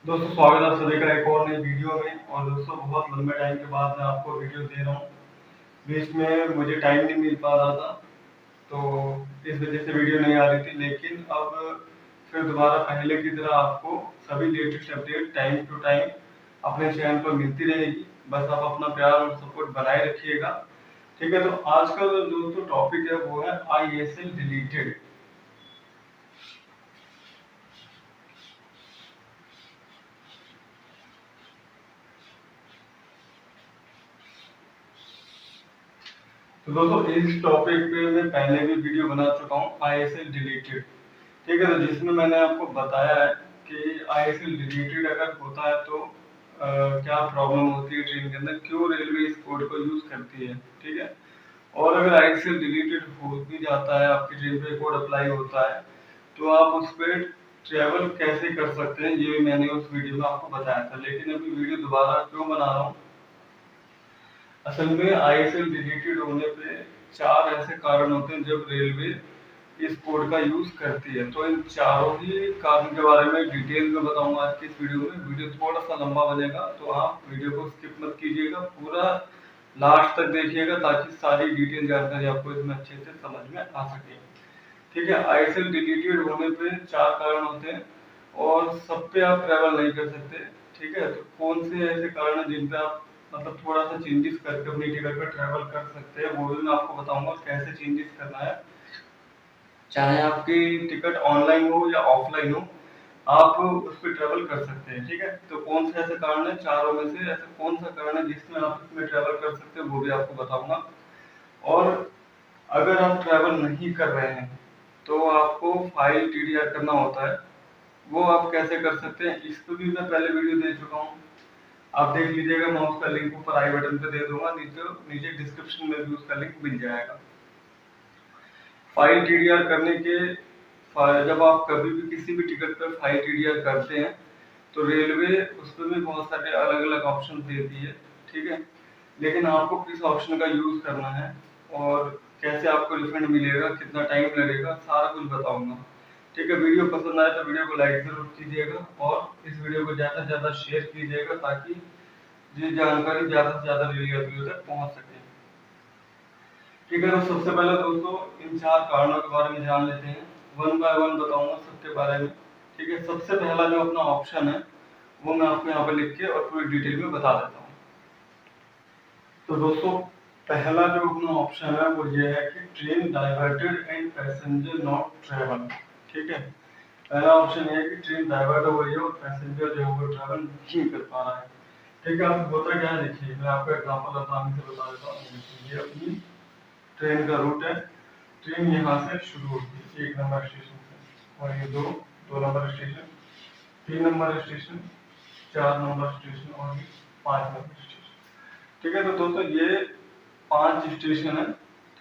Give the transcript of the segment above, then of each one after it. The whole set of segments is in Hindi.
दोस्तों स्वागत है आप सभी का एक और नई वीडियो में। और दोस्तों बहुत लंबे टाइम के बाद मैं आपको वीडियो दे रहा हूँ। बीच में मुझे टाइम नहीं मिल पा रहा था, तो इस वजह से वीडियो नहीं आ रही थी। लेकिन अब फिर दोबारा पहले की तरह आपको सभी latest update time to time अपने चैनल पर मिलती रहेगी। बस आप अपना प्यार और सपोर्ट बनाए रखिएगा, ठीक है। तो आज का जो दोस्तों टॉपिक है वो है ISL डिलीटेड। तो दोस्तों इस टॉपिक पे मैं पहले भी वीडियो बना चुका हूँ, ISL डिलीटेड, ठीक है। तो जिसमें मैंने आपको बताया है कि ISL डिलीटेड अगर होता है तो क्या प्रॉब्लम होती है ट्रेन के अंदर, क्यों रेलवे इस कोड को यूज करती है, ठीक है। और अगर ISL डिलीटेड हो भी जाता है, आपकी ट्रेन पे कोड अप्लाई होता है, तो आप उस पर ट्रेवल कैसे कर सकते हैं, ये मैंने उस वीडियो में आपको बताया था। लेकिन अभी वीडियो दोबारा क्यों बना रहा हूँ, असल में ISL डिलीटेड होने पे चार ऐसे कारण होते हैं जब रेलवे इस कोड का यूज करती है। तो इन चारों ही कारण के बारे में डिटेल में बताऊंगा आज की इस वीडियो में। वीडियो थोड़ा सा लंबा बनेगा, तो आप वीडियो को स्किप मत कीजिएगा, पूरा लास्ट तक देखिएगा ताकि सारी डिटेल जानकारी आपको इसमें अच्छे से समझ में आ सके, ठीक है। ISL डिलीटेड होने पे चार कारण होते हैं और सब पे आप ट्रैवल नहीं कर सकते, ठीक है। तो कौन से ऐसे कारण हैं जिन पे आप मतलब थोड़ा सा चेंजेस करके अपनी टिकट पे ट्रैवल कर सकते हैं, वो भी मैं आपको बताऊंगा कैसे चेंजेस करना है। चाहे आपकी टिकट ऑनलाइन हो या ऑफलाइन हो, आप उस पर ट्रैवल कर सकते हैं, ठीक है। तो कौन से ऐसे कारण है, चारों में से ऐसा कौन सा कारण है जिसमें आप इसमें ट्रैवल कर सकते हैं, वो भी आपको बताऊंगा। और अगर आप ट्रैवल नहीं कर रहे हैं तो आपको फाइल TDR करना होता है। वो आप कैसे कर सकते हैं, इस पर भी मैं पहले वीडियो दे चुका हूँ, आप देख लीजिएगा। मैं उसका लिंक ऊपर आई बटन पे दे दूंगा, नीचे नीचे डिस्क्रिप्शन में भी उसका लिंक मिल जाएगा। फाइल TDR करने के जब आप कभी भी किसी भी टिकट पर फाइल TDR करते हैं तो रेलवे उस पर भी बहुत सारे अलग अलग ऑप्शन देती है, ठीक है। लेकिन आपको किस ऑप्शन का यूज करना है और कैसे आपको रिफंड मिलेगा, कितना टाइम लगेगा, सारा कुछ बताऊंगा, ठीक है। वीडियो पसंद आए तो वीडियो को लाइक जरूर कीजिएगा और इस वीडियो को ज्यादा से ज्यादा शेयर कीजिएगा ताकि ये जानकारी ज्यादा से ज्यादा रेलवे तक पहुंच सके, ठीक है। तो सबसे पहले दोस्तों इन चार कारणों के बारे में जान लेते हैं, वन बाय वन बताऊंगा सबके बारे में, ठीक है। सबसे पहला जो अपना ऑप्शन है वो मैं आपको यहाँ पे लिख के और पूरी डिटेल में बता देता हूँ। तो दोस्तों पहला जो अपना ऑप्शन है वो ये है कि train diverted and passenger not travel, ठीक है। पहला ऑप्शन ये है कि ट्रेन डाइवर्ट हो गई है और पैसेंजर जो है वो ट्रेवल नहीं कर पा रहा है, ठीक है। आप होता क्या है देखिए, मैं आपको एग्जांपल आसानी से बता देता हूँ। ये अपनी ट्रेन का रूट है, ट्रेन यहाँ से शुरू होती है 1 नंबर स्टेशन से, और ये दो number station, 3 number station, 4 number station और ये 5 नंबर स्टेशन, ठीक है। तो दोस्तों ये 5 स्टेशन है,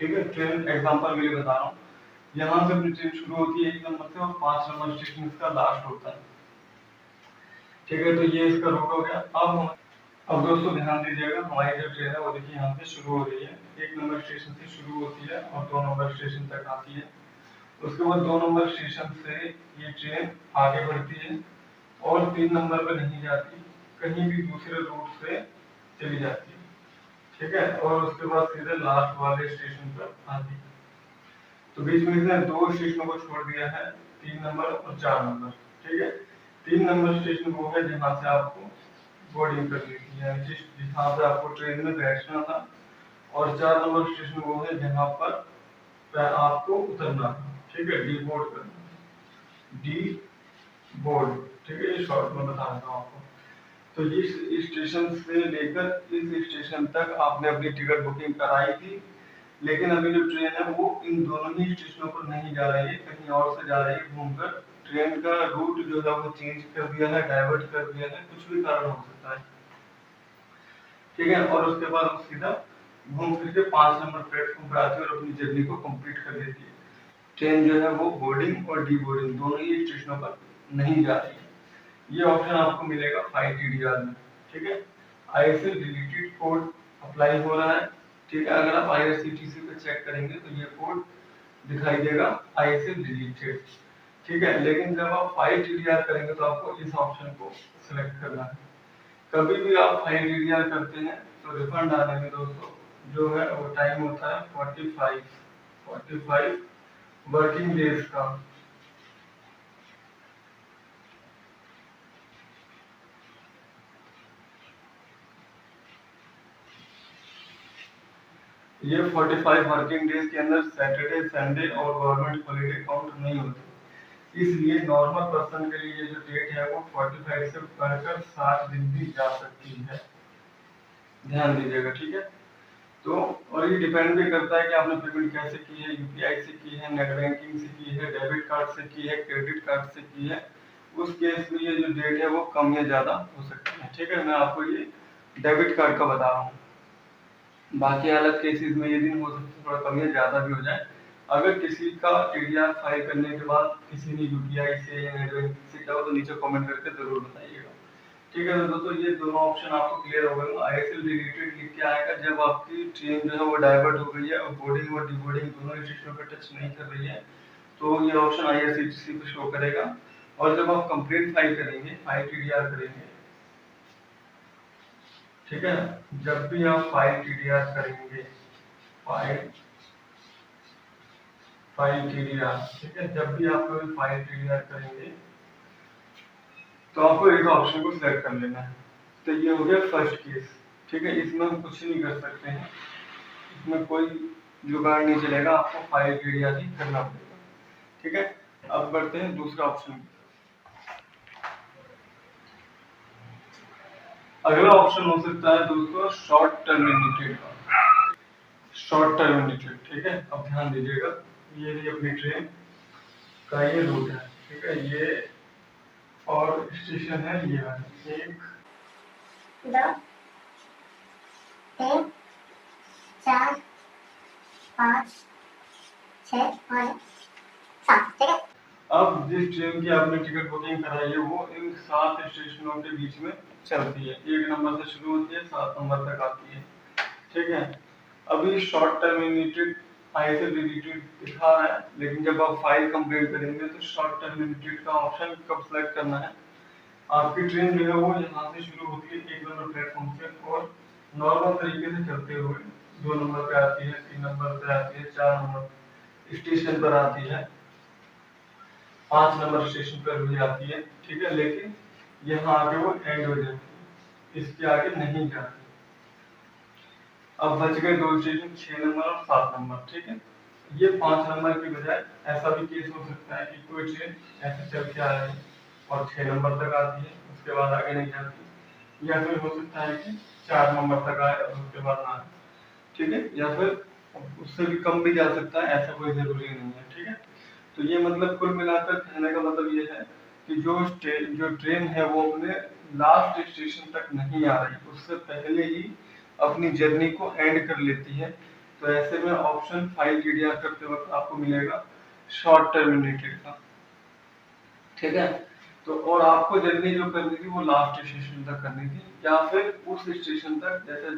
ठीक है। ट्रेन एग्जांपल के लिए बता रहा हूँ, यहाँ से अपनी ट्रेन शुरू होती है 1 नंबर से और 5 नंबर स्टेशन इसका लास्ट होता है, ठीक है। तो ये इसका रूट हो गया। अब दोस्तों ध्यान दीजिएगा, हमारी जो ट्रेन है वो देखिए यहाँ से शुरू हो रही है, 1 नंबर स्टेशन से शुरू होती है और 2 नंबर स्टेशन तक आती है। उसके बाद 2 नंबर स्टेशन से ये ट्रेन आगे बढ़ती है और 3 नंबर पे नहीं जाती, कहीं भी दूसरे रूट से चली जाती है, ठीक है। और उसके बाद सीधे लास्ट वाले स्टेशन पर आती है। तो बीच में इसने 2 स्टेशनों को छोड़ दिया है, 3 नंबर और 4 नंबर, ठीक है। 3 नंबर स्टेशन वो है जहाँ से आपको बोर्डिंग करनी थी, यानी जहाँ पे आपको ट्रेन में बैठना था। और 4 नंबर स्टेशन वो है जहाँ पर आपको उतरना था, ठीक है, डी बोर्ड करना, डी बोर्ड, ठीक है। ये शॉर्ट में बता देता हूँ आपको। तो इस स्टेशन से लेकर इस स्टेशन तक आपने अपनी टिकट बुकिंग कराई थी, लेकिन अभी जो ट्रेन है वो इन दोनों ही स्टेशनों पर नहीं जा रही है, कहीं और से जा रही है घूमकर। ट्रेन का रूट जो है वो चेंज कर दिया है, डाइवर्ट कर दिया है, कुछ भी कारण हो सकता है, ठीक है। और उसके बाद वो सीधा घूम फिर के 5 नंबर प्लेटफॉर्म पर आती है और अपनी जर्नी को कंप्लीट कर देती है। ट्रेन जो है वो बोर्डिंग और डी बोर्डिंग दोनों ही स्टेशनों पर नहीं जा रही है। ये ऑप्शन आपको मिलेगा 5 TDR में, ठीक है। ISL डिलीटेड कोड अप्लाई हो रहा है, ठीक है। अगर आप IRCTC पे चेक करेंगे तो ये कोड दिखाई देगा ISL डिलीटेड, ठीक है। लेकिन जब आप 5 TDR करेंगे तो आपको इस ऑप्शन को सिलेक्ट करना है। कभी भी आप 5 TDR करते हैं तो रिफंड आने में दोस्तों जो है वो टाइम होता है 45 वर्किंग डेज का। ये 45 वर्किंग डेज के अंदर सैटरडे, संडे और गवर्नमेंट हॉलीडे काउंट नहीं होते। इसलिए नॉर्मल पर्सन के लिए जो डेट है वो 45 से बढ़कर 60 दिन भी जा सकती है। ध्यान दीजिएगा, ठीक है। तो और ये डिपेंड भी करता है कि आपने पेमेंट कैसे की है, यूपीआई से की है, नेट बैंकिंग से की है, डेबिट कार्ड से की है, क्रेडिट कार्ड से की है। उस केस में ये जो डेट है वो कम या ज्यादा हो सकती है, ठीक है। मैं आपको ये डेबिट कार्ड का बता रहा हूँ। बाकी अलग केसेस में ये दिन हो सकता है थोड़ा कम या ज्यादा भी हो जाए। अगर किसी का टीडीआर फाइल करने के बाद किसी ने यूपीआई से या नेट बैंकिंग से किया हो तो नीचे कमेंट करके जरूर बताइएगा, ठीक है। तो दोस्तों ये दोनों ऑप्शन आपको क्लियर हो गए। आईएसएल डिलीटेड लिख के आएगा जब आपकी ट्रेन जो है वो डाइवर्ट हो गई है और बोर्डिंग और डिबोर्डिंग दोनों स्टेशनों पर टच नहीं कर रही है, तो ये ऑप्शन आईआरसीटीसी पे शो करेगा। और जब आप कंप्लीट फाइल करेंगे, फाइल टीडीआर करेंगे, ठीक है, जब भी आप फाइल टीडीआर करेंगे, फाइल फाइल टीडीआर, ठीक है, जब भी आप कोई फाइल टीडीआर करेंगे तो आपको एक ऑप्शन को सिलेक्ट कर लेना है। तो ये हो गया फर्स्ट केस, ठीक है। इसमें हम कुछ नहीं कर सकते हैं, इसमें कोई जुगाड़ नहीं चलेगा, आपको फाइल टीडीआर ही करना पड़ेगा, ठीक है। अब बढ़ते हैं दूसरा ऑप्शन की। अगला ऑप्शन हो सकता है दोस्तों शॉर्ट टर्मिनेटेड का। शॉर्ट टर्मिनेटेड, ठीक है। अब ध्यान दीजिएगा, ये भी अपनी ट्रेन का ये रूट है, ठीक है। ये और स्टेशन है ये है 1 2 3 4 5 6 और 7, ठीक है। अब जिस ट्रेन की आपने टिकट बुकिंग कराई है वो इन 7 स्टेशनों के बीच में चलती है। 1 नंबर से शुरू होती है, 7 नंबर तक आती है, ठीक है। अभी शॉर्ट टर्मिनेटेड आईएसएल डिलीटेड दिखा रहा है, लेकिन जब आप फाइल कंप्लीट करेंगे तो शॉर्ट टर्मिनेटेड का ऑप्शन कब सेलेक्ट करना है। आपकी ट्रेन जो है वो यहाँ से शुरू होती है 1 नंबर प्लेटफॉर्म से और नॉर्मल तरीके से चलते हुए 2 नंबर पे आती है, 3 नंबर पे आती है, 4 नंबर स्टेशन पर आती है, 5 नंबर स्टेशन पर भी आती है, ठीक है। लेकिन यहाँ आके वो एंड हो जाती है, इसके आगे नहीं जाती। अब बच गए 2 स्टेशन, 6 नंबर और 7 नंबर, ठीक है। ये 5 नंबर की बजाय ऐसा भी केस हो सकता है कि कोई ट्रेन ऐसे चल के आ रही है और 6 नंबर तक आती है, उसके बाद आगे नहीं जाती। या फिर हो सकता है कि 4 नंबर तक आए और उसके बाद ना आए, ठीक है। या फिर उससे भी कम भी जा सकता है, ऐसा कोई जरूरी नहीं है, ठीक है। तो ये मतलब कुल मिलाकर कहने का मतलब ये है कि जो ट्रेन है वो अपने लास्ट स्टेशन तक नहीं आ रही, उससे पहले ही अपनी जर्नी को एंड कर लेती है। तो ऐसे में ऑप्शन 5 टीडीआर करते वक्त आपको मिलेगा शॉर्ट टर्मिनेटेड का, ठीक है। तो और आपको जर्नी जो करनी थी वो लास्ट स्टेशन तक करनी थी, या फिर उस स्टेशन तक, जैसे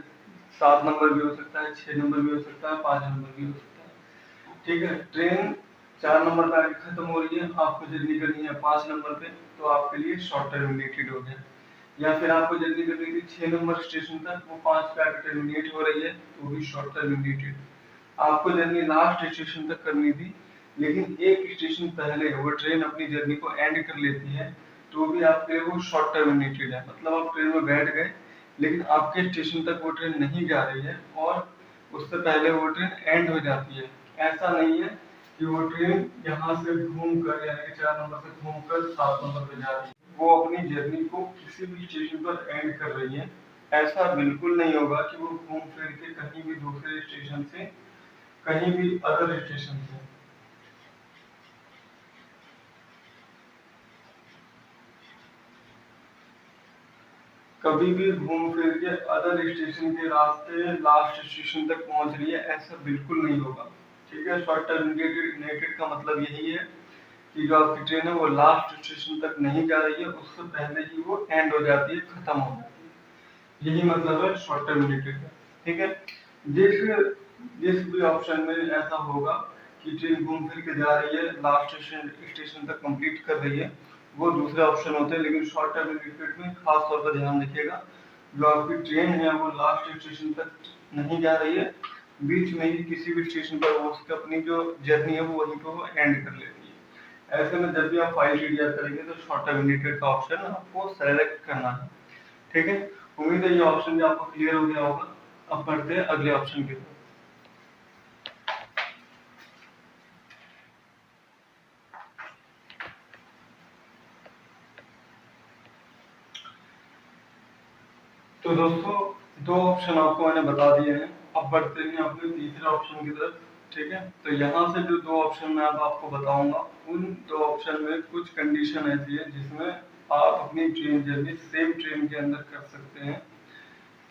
7 नंबर भी हो सकता है, 6 नंबर भी हो सकता है, 5 नंबर भी हो सकता है, ठीक है। ट्रेन 4 नंबर पे आके खत्म हो रही है, आपको जर्नी करनी है 5 नंबर पे, तो आपके लिए शॉर्ट टर्मिनेटेड हो गया। या फिर आपको जर्नी करनी थी 6 नंबर स्टेशन तक, वो 5 पे आके टर्मिनेट हो रही है, तो भी शॉर्ट टर्मिनेटेड। आपको जर्नी लास्ट स्टेशन तक करनी थी, लेकिन एक स्टेशन पहले वो ट्रेन अपनी जर्नी को एंड कर लेती है, तो भी आपके लिए वो शॉर्ट टर्मिनेटेड है। मतलब आप ट्रेन में बैठ गए लेकिन आपके स्टेशन तक वो ट्रेन नहीं जा रही है और उससे पहले वो ट्रेन एंड हो जाती है। ऐसा नहीं है कि वो ट्रेन यहाँ से घूम कर यानी कि 4 नंबर से घूम कर 7 नंबर पे जा रही है, वो अपनी जर्नी को किसी भी स्टेशन पर एंड कर रही है। ऐसा बिल्कुल नहीं होगा कि वो घूम फिर के कहीं भी दूसरे स्टेशन से, कहीं भी अदर स्टेशन से, कभी भी घूम फिर के अदर स्टेशन के रास्ते लास्ट स्टेशन तक पहुंच रही है, ऐसा बिल्कुल नहीं होगा, ठीक है। शॉर्ट टर्मिनेटेड का मतलब यही है कि जो आपकी ट्रेन है वो लास्ट स्टेशन तक नहीं जा रही है, उससे पहले ही वो एंड हो जाती है, खत्म हो जाती है। यही मतलब है शॉर्ट टर्मिनेटेड का, ठीक है। जिस जिस भी ऑप्शन में ऐसा होगा कि ट्रेन घूम फिर के जा रही है, लास्ट स्टेशन तक कंप्लीट कर रही है, वो दूसरे ऑप्शन होते हैं। लेकिन शॉर्ट टर्म डिलीटेड में खास तौर पर ध्यान रखिएगा, जो आपकी ट्रेन है वो लास्ट स्टेशन तक नहीं जा रही है, बीच में ही किसी भी स्टेशन पर वो उसकी अपनी जो जर्नी है वो वहीं पर वो एंड कर लेती है। ऐसे में जब भी आप फाइल टीडीआर करेंगे तो शॉर्ट टर्म डिलीटेड का ऑप्शन आपको सेलेक्ट करना है। ठीक है, उम्मीद है ये ऑप्शन भी आपको क्लियर हो गया होगा। अब बढ़ते हैं अगले ऑप्शन की तरफ। तो दोस्तों दो ऑप्शन आपको मैंने बता दिए हैं, अब बढ़ते हैं अपने तीसरे ऑप्शन की तरफ। ठीक है, तो यहाँ से जो दो ऑप्शन मैं अब आपको बताऊंगा, उन दो ऑप्शन में कुछ कंडीशन ऐसी है जिसमें आप अपनी ट्रेन जर्नी सेम ट्रेन के अंदर कर सकते हैं।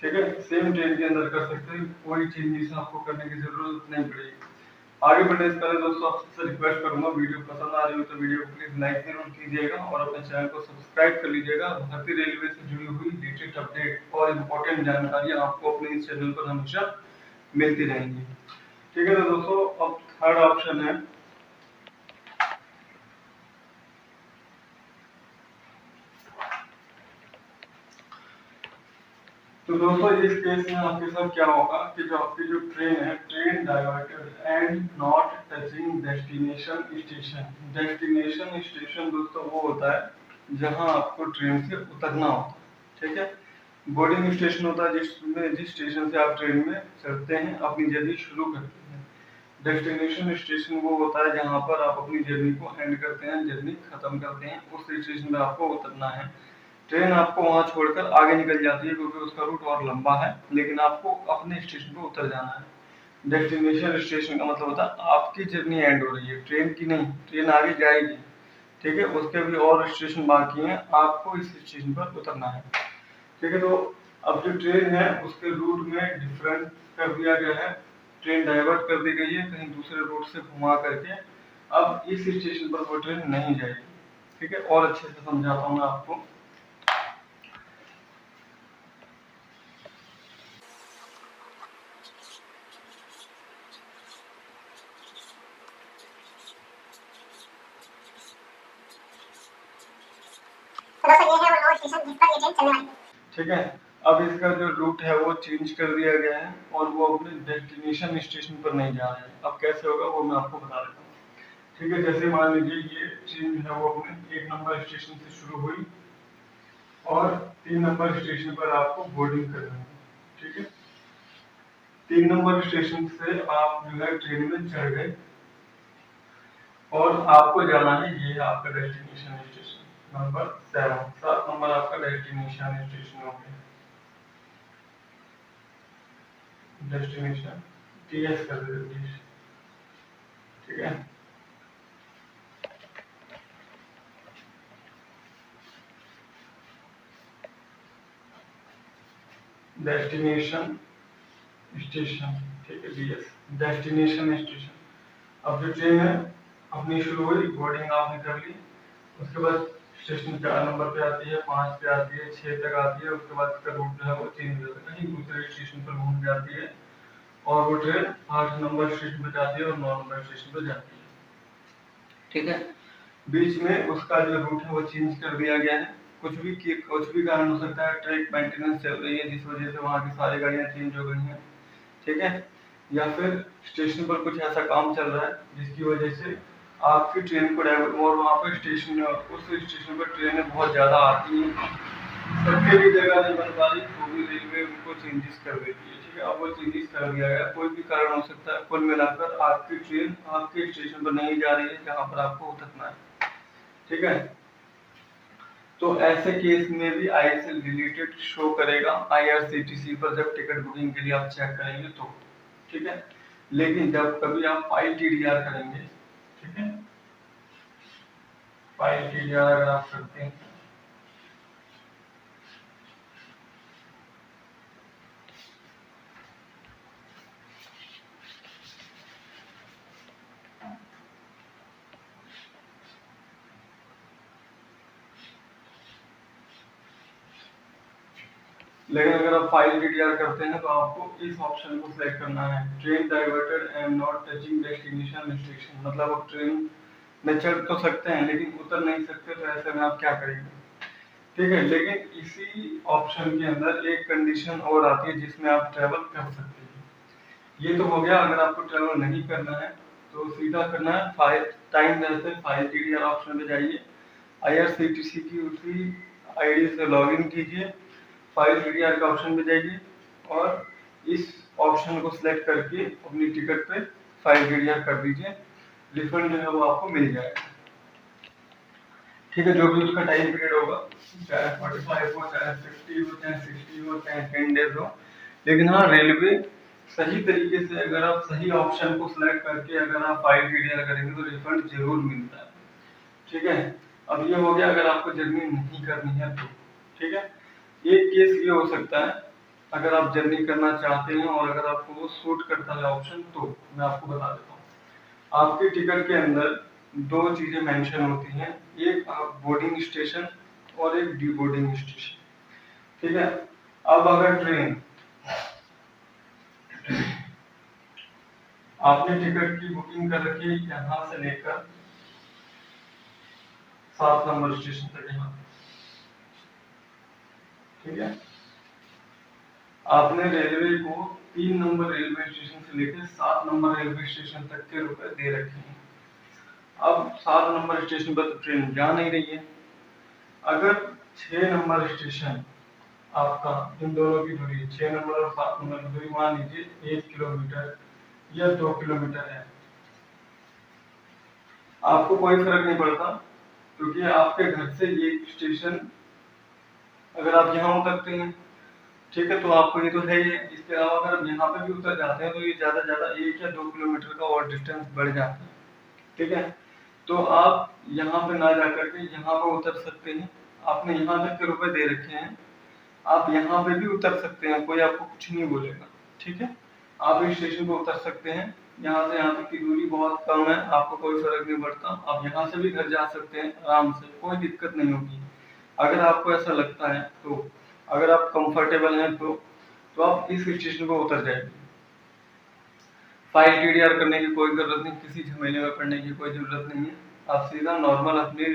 ठीक है, सेम ट्रेन के अंदर कर सकते हैं, कोई चेंजेस आपको करने की जरूरत नहीं पड़ेगी। आगे बढ़ने से पहले दोस्तों आपसे रिक्वेस्ट करूंगा, वीडियो पसंद आ रही हो तो वीडियो को प्लीज लाइक जरूर कीजिएगा और अपने चैनल को सब्सक्राइब कर लीजिएगा। भारतीय रेलवे से जुड़ी हुई लेटेस्ट अपडेट और इम्पोर्टेंट जानकारियां आपको अपने इस चैनल पर हमेशा मिलती रहेंगी। ठीक है, तो दोस्तों अब थर्ड ऑप्शन है, तो दोस्तों इस केस में आपके साथ क्या होगा कि जो आपकी जो ट्रेन है, train diverted and not touching destination station. Destination station दोस्तों वो होता है जहां आपको ट्रेन से उतरना होता है। ठीक है, बोर्डिंग स्टेशन होता है जिस स्टेशन से आप ट्रेन में चढ़ते हैं, अपनी जर्नी शुरू करते हैं। डेस्टिनेशन स्टेशन वो होता है जहां पर आप अपनी जर्नी को एंड करते हैं, जर्नी खत्म करते हैं, उस स्टेशन पे आपको उतरना है। ट्रेन आपको वहां छोड़कर आगे निकल जाती है क्योंकि उसका रूट और लंबा है, लेकिन आपको अपने स्टेशन पे उतर जाना है। डेस्टिनेशन स्टेशन का मतलब होता है आपकी जर्नी एंड हो रही है, ट्रेन की नहीं, ट्रेन आगे जाएगी। ठीक है, उसके भी और स्टेशन बाकी हैं, आपको इस स्टेशन पर उतरना है। ठीक है, तो अब जो ट्रेन है उसके रूट में डिफरेंस कर दिया गया है, ट्रेन डाइवर्ट कर दी गई है कहीं दूसरे रूट से घुमा करके, अब इस स्टेशन पर वो ट्रेन नहीं जाएगी। ठीक है, और अच्छे से समझाता हूँ मैं आपको। ठीक है, अब इसका जो रूट है वो चेंज कर दिया गया है और वो अपने डेस्टिनेशन स्टेशन पर नहीं जा रहे हैं। अब कैसे होगा वो मैं आपको बता देता हूँ। ठीक है, जैसे मान लीजिए ये ट्रेन है वो अपने 1 नंबर स्टेशन से शुरू हुई और 3 नंबर स्टेशन पर आपको बोर्डिंग करनी है। ठीक है, 3 नंबर स्टेशन से आप जो है ट्रेन में चढ़ गए और आपको जाना है, ये है आपका डेस्टिनेशन स्टेशन नंबर 7, 7 नंबर आपका डेस्टिनेशन स्टेशन हो गया। डेस्टिनेशन टीएस कर देते हैं। ठीक है, डेस्टिनेशन स्टेशन। ठीक है, डीएस डेस्टिनेशन स्टेशन। अब जो ट्रेन है अपनी शुरू हुई, बोर्डिंग आपने कर ली, उसके बाद स्टेशन 4 नंबर पे आती है, 5 पे आती है, 6 तक आती है, उसके बाद इसका रूट जो है वो चेंज हो जाता है, कहीं दूसरे स्टेशन पर घूम जाती है और वो ट्रेन 8 नंबर स्टेशन पे जाती है और 9 नंबर स्टेशन पे जाती है। ठीक है, बीच में उसका जो रूट है वो चेंज कर दिया गया है, कुछ भी कारण हो सकता है, ट्रैक मेंटेनेंस चल रही है जिस वजह से वहाँ की सारी गाड़ियाँ चेंज हो गई हैं। ठीक है, या फिर स्टेशन पर कुछ ऐसा काम चल रहा है जिसकी वजह से आपकी ट्रेन को डाइवर्ट, और वहाँ पर स्टेशन उस स्टेशन पर ट्रेनें बहुत ज़्यादा आती हैं, सबके भी जगह नहीं बन पा रही, तो भी रेलवे उनको चेंजेस कर देती है। ठीक है, अब वो चेंजेस कर दिया गया, कोई भी कारण हो सकता है, कुल मिलाकर आपकी ट्रेन आपके स्टेशन पर नहीं जा रही है जहाँ पर आपको उतरना है। ठीक है, तो ऐसे केस में भी आईएसएल डिलीटेड शो करेगा आईआरसीटीसी पर जब टिकट बुकिंग के लिए आप चेक करेंगे तो। ठीक है, लेकिन जब कभी आप फाइल टीडीआर करेंगे, ठीक है, फाइल टीडीआर अगर आप करते हैं लेकिन अगर आप फाइल DDR करते हैं तो आपको इस ऑप्शन को सिलेक्ट करना है, train diverted and not touching destination restriction. मतलब आप ट्रेन में चढ़ तो सकते हैं लेकिन उतर नहीं सकते, तो ऐसे में आप क्या करेंगे? ठीक है, लेकिन इसी ऑप्शन के अंदर एक कंडीशन और आती है जिसमें आप ट्रेवल कर सकते हैं। ये तो हो गया अगर आपको ट्रेवल नहीं करना है तो सीधा करना है फाइल टाइम जैसे फाइल DDR ऑप्शन पे जाइए, IRCTC की उसी आईडी से लॉगिन कीजिए, फाइल DDR का ऑप्शन पे जाइए और इस ऑप्शन को सिलेक्ट करके अपनी टिकट पे फाइल DDR कर दीजिए, रिफंड जो है वो आपको मिल जाएगा। ठीक है, जो भी उसका टाइम पीरियड होगा, चाहे 45 हो, चाहे 50 हो, चाहे 60 हो, चाहे 10 डेज हो, लेकिन हाँ रेलवे सही तरीके से अगर आप सही ऑप्शन को सिलेक्ट करके अगर आप फाइल DDR करेंगे तो रिफंड जरूर मिलता है। ठीक है, अब ये हो गया अगर आपको जर्नी नहीं करनी है तो। ठीक है, एक केस ये हो सकता है अगर आप जर्नी करना चाहते हैं और अगर आपको वो सूट करता है ऑप्शन, तो मैं आपको बता देता हूँ। आपके टिकट के अंदर दो चीजें मेंशन होती हैं, एक बोर्डिंग स्टेशन और एक डीबोर्डिंग स्टेशन। ठीक है, अब अगर ट्रेन आपने टिकट की बुकिंग कर रखी है यहाँ से लेकर 7 नंबर स्टेशन तक यहाँ, ठीक है, आपने रेलवे को 3 नंबर रेलवे स्टेशन से लेकर 7 नंबर रेलवे स्टेशन तक के रुपए दे रखे हैं। अब 7 नंबर स्टेशन पर तो ट्रेन जा नहीं रही है, अगर 6 नंबर स्टेशन आपका इन दोनों की दूरी 6 नंबर और 7 नंबर की दूरी मान लीजिए 1 किलोमीटर या 2 किलोमीटर है, आपको कोई फर्क नहीं पड़ता क्योंकि आपके घर से ये स्टेशन अगर आप यहाँ उतरते हैं, ठीक है, तो आपको ये तो है ही है, इसके अलावा अगर आप यहाँ पे भी उतर जाते हैं तो ये ज्यादा से ज्यादा 1 या 2 किलोमीटर का और डिस्टेंस बढ़ जाता है। ठीक है, तो आप यहाँ पे ना जाकर के यहाँ पे उतर सकते हैं, आपने यहाँ तक के रुपए दे रखे हैं, आप यहाँ पे भी उतर सकते हैं, कोई आपको कुछ नहीं बोलेगा। ठीक है, आप इस स्टेशन पे उतर सकते हैं, यहाँ से यहाँ तक की दूरी बहुत कम है, आपको कोई फर्क नहीं पड़ता, आप यहाँ से भी घर जा सकते हैं आराम से, कोई दिक्कत नहीं होगी अगर आपको ऐसा लगता है तो। अगर आप कंफर्टेबल हैं तो आप इस स्टेशन पर उतर जाइए, फाइल DDR करने की कोई जरूरत नहीं, किसी झमेले में पड़ने की कोई जरूरत नहीं है, आप सीधा नॉर्मल अपनी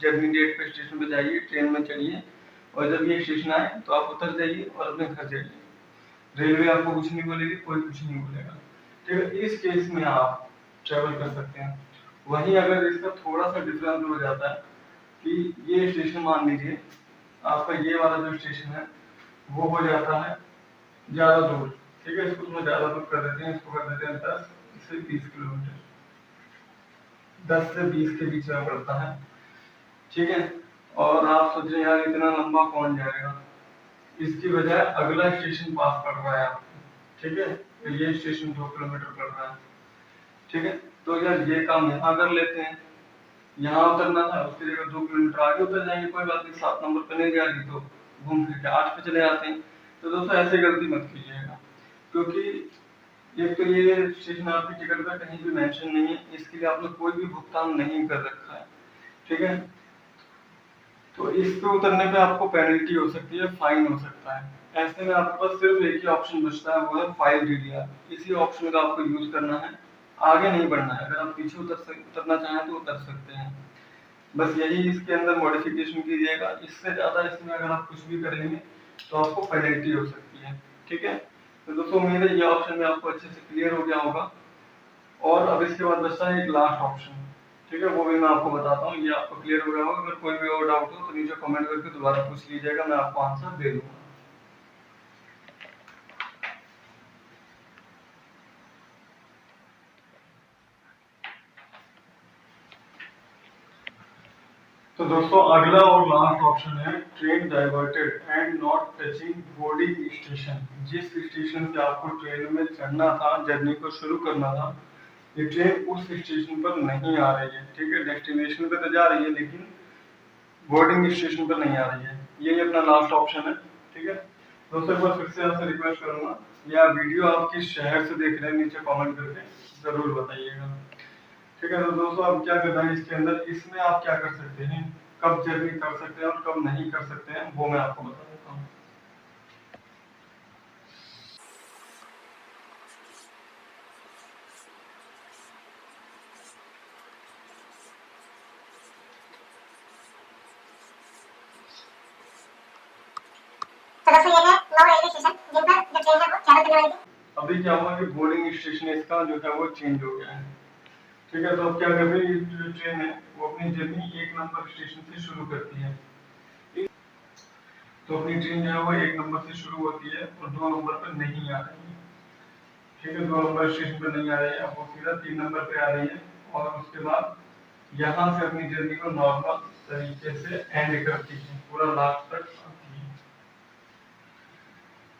जर्नी डेट पे स्टेशन पे जाइए, ट्रेन में चढ़िए और जब ये स्टेशन आए तो आप उतर जाइए और अपने घर जाइए, रेलवे आपको कुछ नहीं बोलेगी, कोई कुछ नहीं बोलेगा। ठीक है, इस केस में आप ट्रेवल कर सकते हैं। वहीं अगर इसका थोड़ा सा डिफरेंस हो जाता है कि ये स्टेशन मान लीजिए आपका ये वाला जो स्टेशन है वो हो जाता है ज्यादा दूर, ठीक है, इसको थोड़ा ज्यादा दूर कर देते हैं, इसको कर देते हैं 10 से 20 किलोमीटर, 10 से 20 के बीच में पड़ता है। ठीक है, और आप सोच रहे हैं यार इतना लंबा कौन जाएगा, इसकी बजाय अगला स्टेशन पास पड़ रहा है आपको, ठीक है, तो ये स्टेशन 2 किलोमीटर पड़ रहा है। ठीक है, तो यार ये काम यहाँ कर लेते हैं, यहाँ उतरना था उसकी जगह 2 किलोमीटर आगे उतर जाएंगे, कोई बात नहीं, 7 नंबर पे नहीं जा रही तो घूम फिर के 8 पे चले जाते हैं। तो दोस्तों ऐसे गलती मत कीजिएगा, क्योंकि एक तो ये स्टेशन आपकी टिकट पर कहीं भी मेंशन नहीं है, इसके लिए आपने कोई भी भुगतान नहीं कर रखा है। ठीक है, तो इस पे उतरने पे आपको पेनल्टी हो सकती है, फाइन हो सकता है। ऐसे में आपके पास सिर्फ एक ही ऑप्शन बचता है, वो है फाइल DDR। इसी ऑप्शन का आपको यूज करना है, आगे नहीं बढ़ना है। अगर आप पीछे उतरना चाहें तो उतर सकते हैं, बस यही इसके अंदर मॉडिफिकेशन कीजिएगा, इससे ज्यादा इसमें अगर आप कुछ भी करेंगे तो आपको पेनल्टी हो सकती है। ठीक है, तो दोस्तों उम्मीद है ये ऑप्शन में आपको अच्छे से क्लियर हो गया होगा, और अब इसके बाद बचता है एक लास्ट ऑप्शन। ठीक है, वो भी मैं आपको बताता हूँ, ये आपको क्लियर हो गया होगा, अगर कोई भी और डाउट हो तो नीचे कमेंट करके दोबारा पूछ लीजिएगा, मैं आपको आंसर दे दूंगा। तो दोस्तों अगला और लास्ट ऑप्शन है train diverted and not touching boarding station. जिस स्टेशन से आपको ट्रेन में चढ़ना था, जर्नी को शुरू करना था, ये ट्रेन उस स्टेशन पर नहीं आ रही है। ठीक है, डेस्टिनेशन पे तो जा रही है लेकिन बोर्डिंग स्टेशन पर नहीं आ रही है, यही अपना लास्ट ऑप्शन है। ठीक है, दोस्तों एक बार फिर से आपसे रिक्वेस्ट करूंगा, या वीडियो आप किस शहर से देख रहे हैं नीचे कमेंट करके जरूर बताइएगा। ठीक है, तो दोस्तों अब क्या करना है इसके अंदर, इसमें आप क्या कर सकते हैं, कब जर्नी कर सकते हैं और कब नहीं कर सकते हैं, वो मैं आपको बता देता हूँ। दोस्तों ये है 9 रेलवे स्टेशन जिन पर जो ट्रेन है वो ट्रैवल करने वाली थी। अभी क्या हुआ कि बोर्डिंग स्टेशन इसका जो है वो चेंज हो गया है। ठीक है, तो अब क्या कर रही है जो ट्रेन है वो अपनी जर्नी 1 नंबर स्टेशन से शुरू करती है। तो अपनी ट्रेन जो है वो 1 नंबर से शुरू होती है और 2 नंबर पर नहीं आ रही है। ठीक है, 2 नंबर स्टेशन पर नहीं आ रही है, अब वो सीधा 3 नंबर पे आ रही है और उसके बाद यहाँ से अपनी जर्नी को नॉर्मल तरीके से एंड करती है, पूरा लास्ट तक आती है।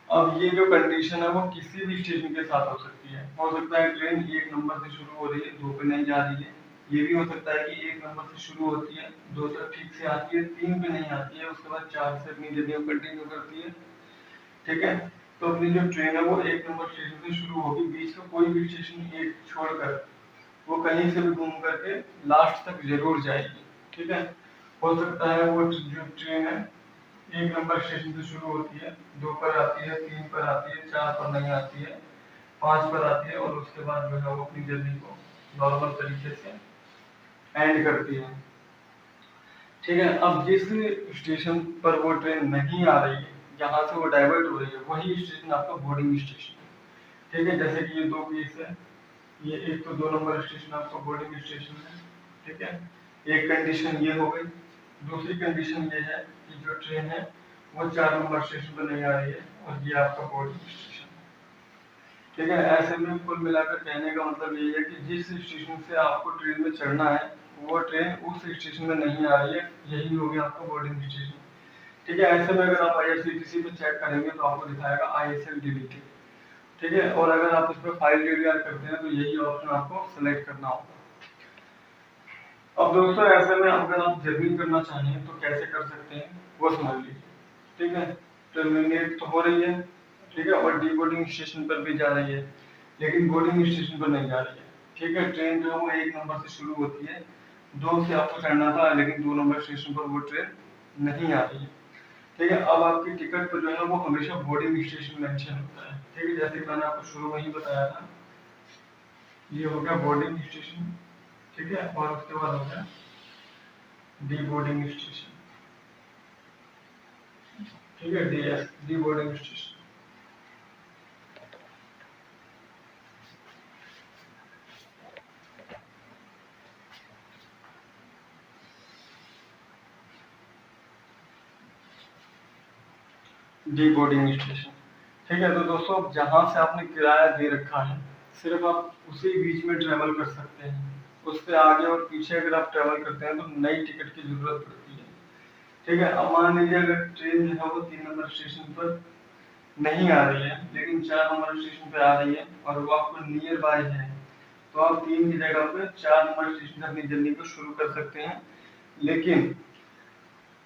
अब ये जो कंडीशन है वो किसी भी स्टेशन के साथ हो सकती है। हो सकता है ट्रेन 1 नंबर से शुरू हो रही है, 2 पे नहीं जा रही है। ये भी हो सकता है कि 1 नंबर से शुरू होती है, 2 तक ठीक से आती है, 3 पे नहीं आती है, उसके बाद 4 से अपनी जर्नी को कंटिन्यू करती है। ठीक है, तो अपनी जो ट्रेन है वो 1 नंबर स्टेशन से शुरू होगी, बीच का कोई भी स्टेशन एक छोड़कर वो कहीं से भी घूम करके लास्ट तक जरूर जाएगी। ठीक है, हो सकता है वो जो ट्रेन है 1 नंबर स्टेशन से शुरू होती है, 2 पर आती है, 3 पर आती है, 4 पर नहीं आती है, 5 पर आती है और उसके बाद जो है वो अपनी जर्नी को नॉर्मल तरीके से एंड करती है। ठीक है, अब जिस स्टेशन पर वो ट्रेन नहीं आ रही है, जहाँ से वो डाइवर्ट हो रही है, वही स्टेशन आपका बोर्डिंग स्टेशन है। ठीक है, जैसे कि ये 2 केस है, ये एक तो 2 नंबर स्टेशन आपका बोर्डिंग स्टेशन है। ठीक है, एक कंडीशन ये हो गई। दूसरी कंडीशन ये है कि जो ट्रेन है वो 4 नंबर स्टेशन पर नहीं आ रही है और ये आपका बोर्डिंग स्टेशन है। ठीक है, ऐसे में कुल मिलाकर कहने का मतलब ये है कि जिस स्टेशन से आपको ट्रेन में चढ़ना है वो ट्रेन उस स्टेशन में नहीं आ रही है, यही हो गया आपका बोर्डिंग स्टेशन। ठीक है, ऐसे में अगर आप IRCTC पे चेक करेंगे तो आपको दिखाएगा ISL डिलीटेड। ठीक है, और अगर आप इस पर फाइल DDR करते हैं तो यही ऑप्शन आपको सेलेक्ट करना होगा। अब दोस्तों ऐसे में अगर आप जर्नी करना चाहें तो कैसे कर सकते हैं वो समझ लीजिए। ठीक है, टर्मिनेट तो हो रही है, ठीक है, और डीबोर्डिंग स्टेशन पर भी जा रही है, लेकिन बोर्डिंग स्टेशन पर नहीं जा रही है। ठीक है, ट्रेन जो है वो 1 नंबर से शुरू होती है, 2 से आपको चढ़ना था, लेकिन 2 नंबर स्टेशन पर वो ट्रेन नहीं आ रही है। ठीक है, अब आपकी टिकट पर जो है वो हमेशा बोर्डिंग स्टेशन मेंशन होता है। ठीक है, जैसे कि मैंने आपको शुरू में ही बताया था, ये हो गया बोर्डिंग स्टेशन। ठीक है, और उसके बाद हो गया डी बोर्डिंग स्टेशन। ठीक है, DS D boarding station. D boarding station. ठीक है, तो दोस्तों जहां से आपने किराया दे रखा है सिर्फ आप उसी बीच में ट्रेवल कर सकते हैं। उससे आगे और पीछे अगर आप ट्रेवल करते हैं तो नई टिकट की जरूरत पड़ती है। ठीक है, अब मान लीजिए अगर ट्रेन जो है वो 3 नंबर स्टेशन पर नहीं आ रही है, लेकिन 4 नंबर स्टेशन पे आ रही है और वो आपको नियर बाय है, तो आप 3 की जगह पे 4 नंबर स्टेशन से अपनी जर्नी को शुरू कर सकते हैं। लेकिन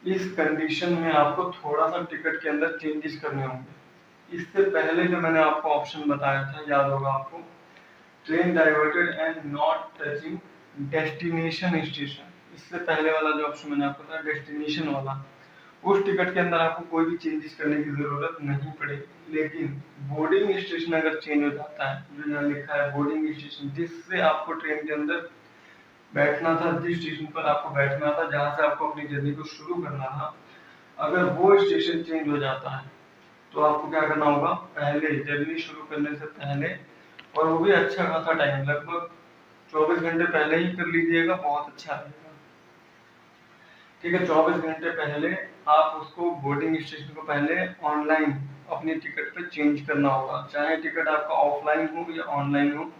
इस कंडीशन में आपको थोड़ा सा टिकट के अंदर चेंजेस करने होंगे। इससे पहले जो मैंने आपको ऑप्शन बताया था, याद होगा आपको, train diverted and not touching destination station, इससे पहले वाला जो ऑप्शन मैंने आपको बताया डेस्टिनेशन वाला, उस टिकट के अंदर आपको कोई भी चेंजेस करने की जरूरत नहीं पड़ेगी। लेकिन बोर्डिंग स्टेशन अगर चेंज हो जाता है, जो यहाँ लिखा है बोर्डिंग स्टेशन, जिससे आपको ट्रेन के अंदर बैठना था, जिस स्टेशन पर आपको बैठना था, जहां से आपको अपनी जर्नी को शुरू करना था, अगर वो स्टेशन चेंज हो जाता है तो आपको क्या करना होगा, पहले जर्नी शुरू करने से पहले, और वो भी अच्छा खासा टाइम, लगभग 24 घंटे पहले ही कर लीजिएगा, बहुत अच्छा रहेगा। ठीक है, 24 घंटे पहले आप उसको बोर्डिंग स्टेशन को पहले ऑनलाइन अपनी टिकट पे चेंज करना होगा, चाहे टिकट आपका ऑफलाइन हो या ऑनलाइन हो।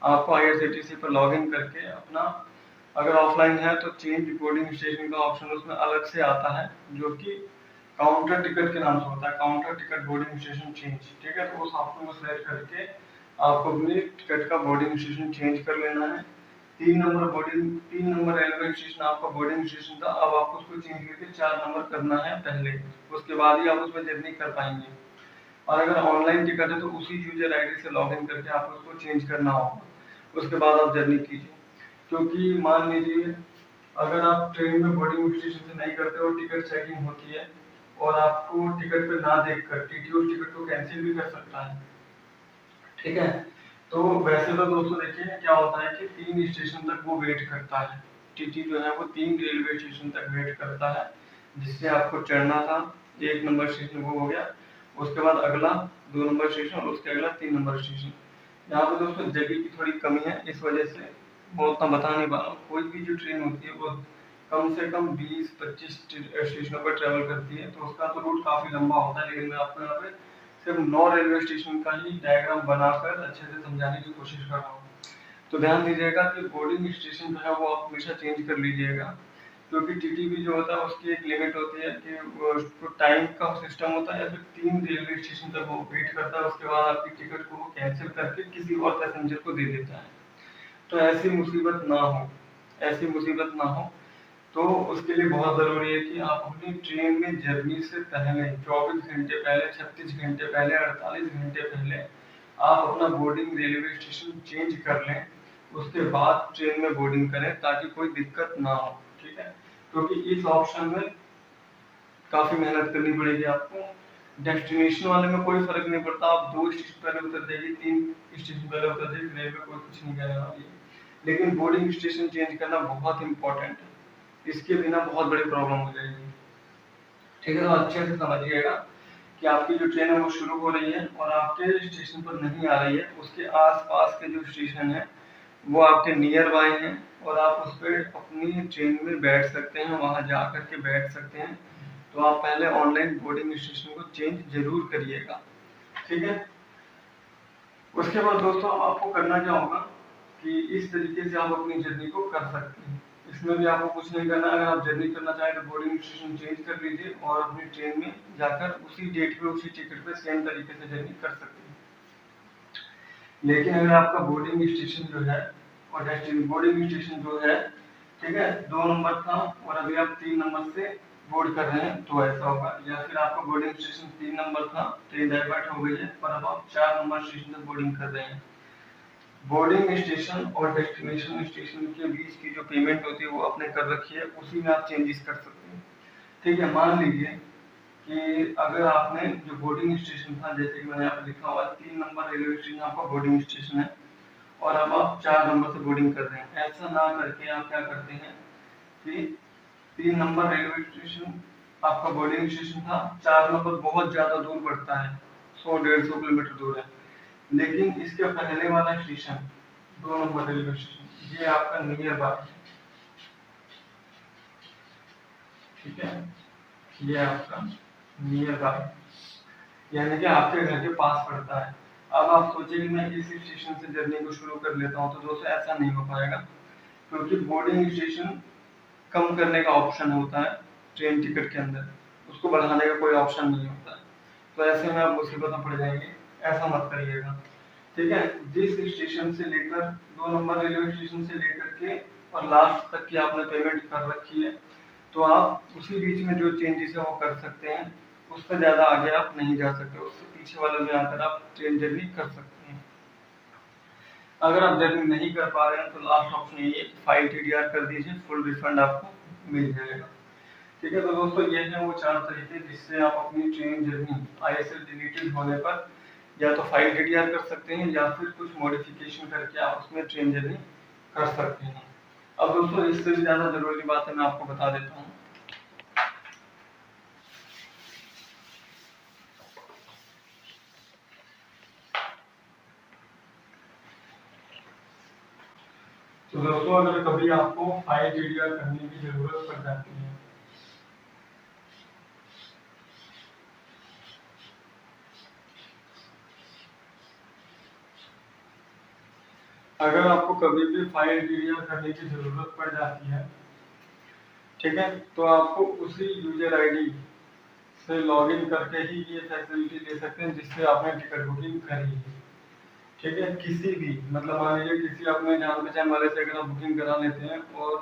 आपको IRCTC पर लॉगिन करके अपना, अगर ऑफलाइन है तो चेंज बोर्डिंग स्टेशन का ऑप्शन उसमें अलग से आता है, जो कि काउंटर टिकट के नाम से होता है, counter ticket boarding station change. ठीक है, तो उस ऑप्शन को सिलेक्ट करके आपको अपनी टिकट का बोर्डिंग स्टेशन चेंज कर लेना है। 3 नंबर रेलवे स्टेशन आपका बोर्डिंग स्टेशन था, अब आपको उसको चेंज करके 4 नंबर करना है पहले, उसके बाद ही आप उसमें जर्नी कर पाएंगे। और अगर ऑनलाइन टिकट है तो उसी यूजर ID से लॉगिन करके आपको उसको चेंज करना होगा, उसके बाद आप जर्नी कीजिए। क्योंकि मान लीजिए अगर आप ट्रेन में बोर्डिंग स्टेशन से नहीं करते हो, टिकट चेकिंग होती है और आपको टिकट पे ना देखकर TT उस टिकट को कैंसिल भी कर सकता है। ठीक है, तो वैसे तो दोस्तों देखिए क्या होता है कि 3 स्टेशन तक वो वेट करता है, TT जो है वो 3 रेलवे स्टेशन तक वेट करता है, जिससे आपको चढ़ना था, 1 नंबर स्टेशन वो हो गया, उसके बाद अगला 2 नंबर स्टेशन और उसके अगला 3 नंबर स्टेशन। यहाँ पे दोस्तों जगह की थोड़ी कमी है, इस वजह से मैं उतना बता नहीं पा रहा हूँ। कोई भी जो ट्रेन होती है वो कम से कम 20-25 स्टेशनों पर ट्रेवल करती है, तो उसका तो रूट काफी लंबा होता है, लेकिन मैं आपको यहाँ पे सिर्फ 9 रेलवे स्टेशन का ही डायग्राम बनाकर अच्छे से समझाने की कोशिश कर रहा हूँ। तो ध्यान दीजिएगा कि बोर्डिंग स्टेशन जो है वो आप हमेशा चेंज कर लीजिएगा, क्योंकि टीटीपी जो होता है उसकी एक लिमिट होती है कि उसको टाइम का सिस्टम होता है, या फिर 3 रेलवे स्टेशन तक वो वेट करता है, उसके बाद आपकी टिकट को वो कैंसिल करके किसी और पैसेंजर को दे देता है। तो ऐसी मुसीबत ना हो, ऐसी मुसीबत ना हो, तो उसके लिए बहुत ज़रूरी है कि आप अपनी ट्रेन में जर्नी से पहले 24 घंटे पहले, 36 घंटे पहले, 48 घंटे पहले आप अपना बोर्डिंग रेलवे स्टेशन चेंज कर लें, उसके बाद ट्रेन में बोर्डिंग करें, ताकि कोई दिक्कत ना हो। ठीक है, क्योंकि इस ऑप्शन में काफ़ी मेहनत करनी पड़ेगी आपको। डेस्टिनेशन वाले में कोई फर्क नहीं पड़ता, आप 2 स्टेशन पहले उतर जाइए, 3 स्टेशन पहले उतर जाइए, रेलवे कोई कुछ नहीं कहने वाली है। लेकिन बोर्डिंग स्टेशन चेंज करना बहुत इंपॉर्टेंट है, इसके बिना बहुत बड़ी प्रॉब्लम हो जाएगी। ठीक है, तो अच्छे से समझिएगा कि आपकी जो ट्रेन है वो शुरू हो रही है और आपके स्टेशन पर नहीं आ रही है, उसके आसपास के जो स्टेशन है वो आपके नियर बाय हैं, और आप उस पर अपनी ट्रेन में बैठ सकते हैं, वहां जा करके बैठ सकते हैं। तो आप पहले ऑनलाइन बोर्डिंग स्टेशन को चेंज जरूर करिएगा। ठीक है, उसके बाद दोस्तों आपको करना क्या होगा कि इस तरीके से आप अपनी जर्नी को कर सकते हैं। इसमें भी आपको कुछ नहीं करना, अगर आप जर्नी करना चाहें तो बोर्डिंग स्टेशन चेंज कर लीजिए और अपनी ट्रेन में जाकर उसी डेट पे उसी टिकट पे सेम तरीके से जर्नी कर सकते हैं। लेकिन अगर आपका बोर्डिंग स्टेशन जो है और बोर्डिंग स्टेशन जो है, ठीक है, 2 नंबर था और अभी आप 3 नंबर से बोर्ड कर रहे हैं, तो ऐसा होगा। या फिर आपका बोर्डिंग स्टेशन 3 नंबर था, ट्रेन डाइवर्ट हो गई है, पर अब आप 4 नंबर स्टेशन तक बोर्डिंग कर रहे हैं। बोर्डिंग स्टेशन और डेस्टिनेशन स्टेशन के बीच की जो पेमेंट होती है वो आपने कर रखी है, उसी में आप चेंजेस कर सकते हैं। ठीक है, मान लीजिए कि अगर आपने जो बोर्डिंग स्टेशन था, जैसे कि मैंने यहाँ पे लिखा हुआ 3 नंबर रेलवे स्टेशन आपका बोर्डिंग स्टेशन है, और अब आप 4 नंबर से बोर्डिंग कर रहे हैं। ऐसा ना करके आप क्या करते हैं कि 3 नंबर रेलवे स्टेशन आपका बोर्डिंग स्टेशन था, 4 नंबर बहुत ज्यादा दूर पड़ता है, 100-150 किलोमीटर दूर है, लेकिन इसके पहले वाला स्टेशन 2 नंबर रेलवे स्टेशन ये आपका नियर बाय है। ठीक है, ये आपका नियर बाय, यानी कि आपके घर के पास पड़ता है। अब आप सोचिए कि मैं इस स्टेशन से जर्नी को शुरू कर लेता हूँ, तो दोस्तों ऐसा नहीं हो पाएगा, क्योंकि बोर्डिंग स्टेशन कम करने का ऑप्शन होता है ट्रेन टिकट के अंदर, उसको बढ़ाने का कोई ऑप्शन नहीं होता है। तो ऐसे में आप मुसीबत में पड़ जाएंगे, ऐसा मत करिएगा। ठीक है, जिस स्टेशन से लेकर 2 नंबर रेलवे स्टेशन से लेकर के और लास्ट तक की आपने पेमेंट कर रखी है, तो आप उसी बीच में जो चेंजेस है वो कर सकते हैं, उससे ज्यादा आगे आप नहीं जा सकते, उससे पीछे वाले में आकर आप ट्रेन जर्नी कर सकते हैं। अगर आप जर्नी नहीं कर पा रहे हैं तो लास्ट ऑप्शन यही है कि फाइल टीडीआर कर दीजिए, फुल रिफंड आपको मिल जाएगा। ठीक है, तो दोस्तों ये है वो 4 तरीके जिससे आप अपनी ट्रेन जर्नी आईएसएल डिलीटेड होने पर या तो फाइल टीडीआर कर सकते हैं, या फिर कुछ मॉडिफिकेशन करके आप उसमें ट्रेन जर्नी कर सकते हैं। अब दोस्तों इससे भी ज्यादा जरूरी बात है, मैं आपको बता देता हूँ। तो दोस्तों अगर कभी आपको फाइल टीडीआर करने की जरूरत पड़ जाती है, अगर आपको कभी भी फाइल टीडीआर करने की जरूरत पड़ जाती है, ठीक है, तो आपको उसी यूजर आईडी से लॉगिन करके ही ये फैसिलिटी ले सकते हैं जिससे आपने टिकट बुकिंग करी है। ठीक है, किसी भी मतलब मान लीजिए किसी अपने जान पहचान वाले से अगर आप बुकिंग करा लेते हैं और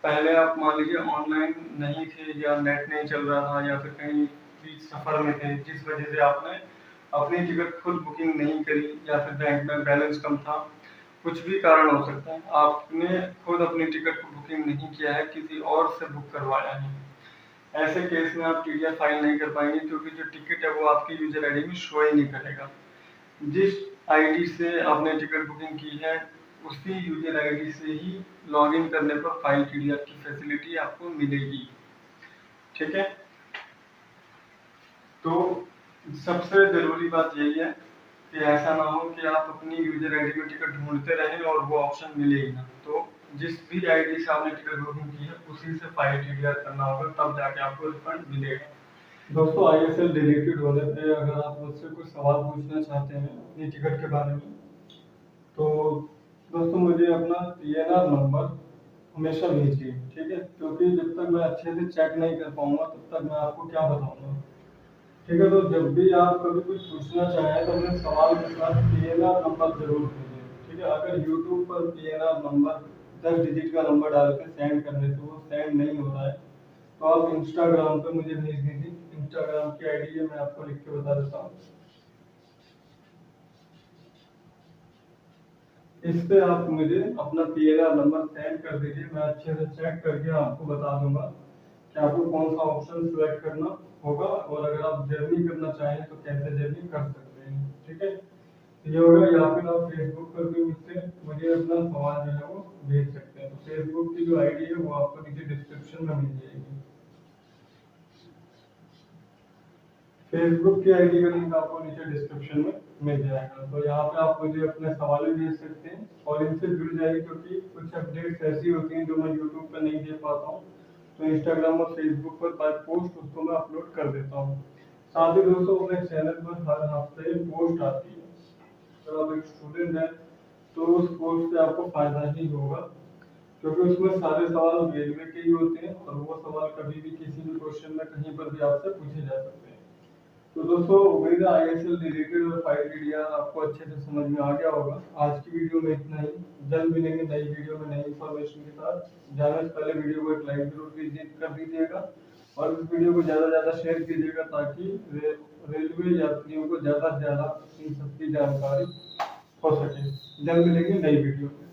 पहले आप मान लीजिए ऑनलाइन नहीं थे, या नेट नहीं चल रहा था, या फिर कहीं भी सफर में थे, जिस वजह से आपने अपनी टिकट खुद बुकिंग नहीं करी, या फिर बैंक में बैलेंस कम था, कुछ भी कारण हो सकता है, आपने खुद अपनी टिकट को बुकिंग नहीं किया है, किसी और से बुक करवाया है, ऐसे केस में आप टीडीआर फाइल नहीं कर पाएंगे, क्योंकि जो टिकट है वो आपकी यूजर आईडी में शो ही नहीं करेगा। जिस आईडी से आपने टिकट बुकिंग की है उसी यूजर आईडी से ही लॉगिन करने पर फाइल टीडीआर की फैसिलिटी आपको मिलेगी। ठीक है, तो सबसे ज़रूरी बात यही है कि ऐसा ना हो कि आप अपनी यूज़र आईडी में टिकट ढूँढते रहें और वो ऑप्शन मिले ही ना। तो जिस भी आईडी से आपने टिकट बुकिंग की है, उसी से फाइल टीडीआर करना होगा, तब जाके आपको रिफंड मिलेगा। दोस्तों, आईएसएल डिलीटेड होने पे अगर आप मुझसे कुछ सवाल पूछना चाहते हैं अपनी टिकट के बारे में, तो दोस्तों मुझे अपना पीएनआर नंबर हमेशा भेजिए, ठीक है? क्योंकि जब तक मैं अच्छे से चेक नहीं कर पाऊंगा तब तक मैं आपको क्या बताऊंगा। ठीक है, तो जब भी आप कभी कुछ पूछना चाहें तो अपने सवाल के साथ पीएनआर नंबर जरूर भेजिए, ठीक है? अगर यूट्यूब पर पीएनआर नंबर 10 डिजिट का नंबर डाल के सेंड करने से वो सेंड नहीं हो रहा है, तो आप इंस्टाग्राम पे मुझे भेज दीजिए। इंस्टाग्राम की आईडी है, मैं आपको लिख के बता देता हूँ। इस पे आप मुझे अपना पीएनआर नंबर सेंड कर दीजिए, मैं अच्छे से चेक करके आपको बता दूंगा कि आपको कौन सा ऑप्शन सिलेक्ट करना होगा, और अगर आप जर्नी करना चाहें तो कैसे जर्नी कर सकते हैं, ठीक है? तो ये होगा, या फिर आप फेसबुक पर भी मुझसे मुझे अपना सवाल जो है वो भेज सकते हैं। तो फेसबुक की जो आईडी है वो आपको नीचे डिस्क्रिप्शन में मिल जाएगी। फेसबुक की आईडी का लिंक आपको नीचे डिस्क्रिप्शन में मिल जाएगा। तो यहाँ पे आप मुझे अपने सवाल भी भेज सकते हैं और इनसे जुड़ जाइए, क्योंकि कुछ अपडेट्स ऐसी होती हैं जो मैं यूट्यूब पर नहीं दे पाता हूँ, तो इंस्टाग्राम और फेसबुक पर बाय पोस्ट उसको मैं अपलोड कर देता हूँ। साथ ही दोस्तों, अपने चैनल पर हर हफ्ते पोस्ट आती है। अगर आप एक स्टूडेंट हैं तो उस पोस्ट से आपको फायदा ही होगा, क्योंकि उसमें सारे सवाल रेलवे के ही होते हैं और वो सवाल कभी भी किसी भी क्वेश्चन में कहीं पर भी आपसे पूछे जा सकते हैं। तो दोस्तों, उम्मीद है आईएसएल रिलेटेड और फाइल टीडीआर आपको अच्छे से समझ में आ गया होगा। आज की वीडियो में इतना ही। जल्द मिलेंगे नई वीडियो में नई इन्फॉर्मेशन के साथ। जाने से पहले वीडियो को एक लाइक जरूर कर दीजिएगा और इस वीडियो को ज़्यादा से ज़्यादा शेयर कीजिएगा, ताकि रेलवे यात्रियों को ज़्यादा से ज़्यादा इन सबकी जानकारी हो सके। जल्द मिलेंगे नई वीडियो में।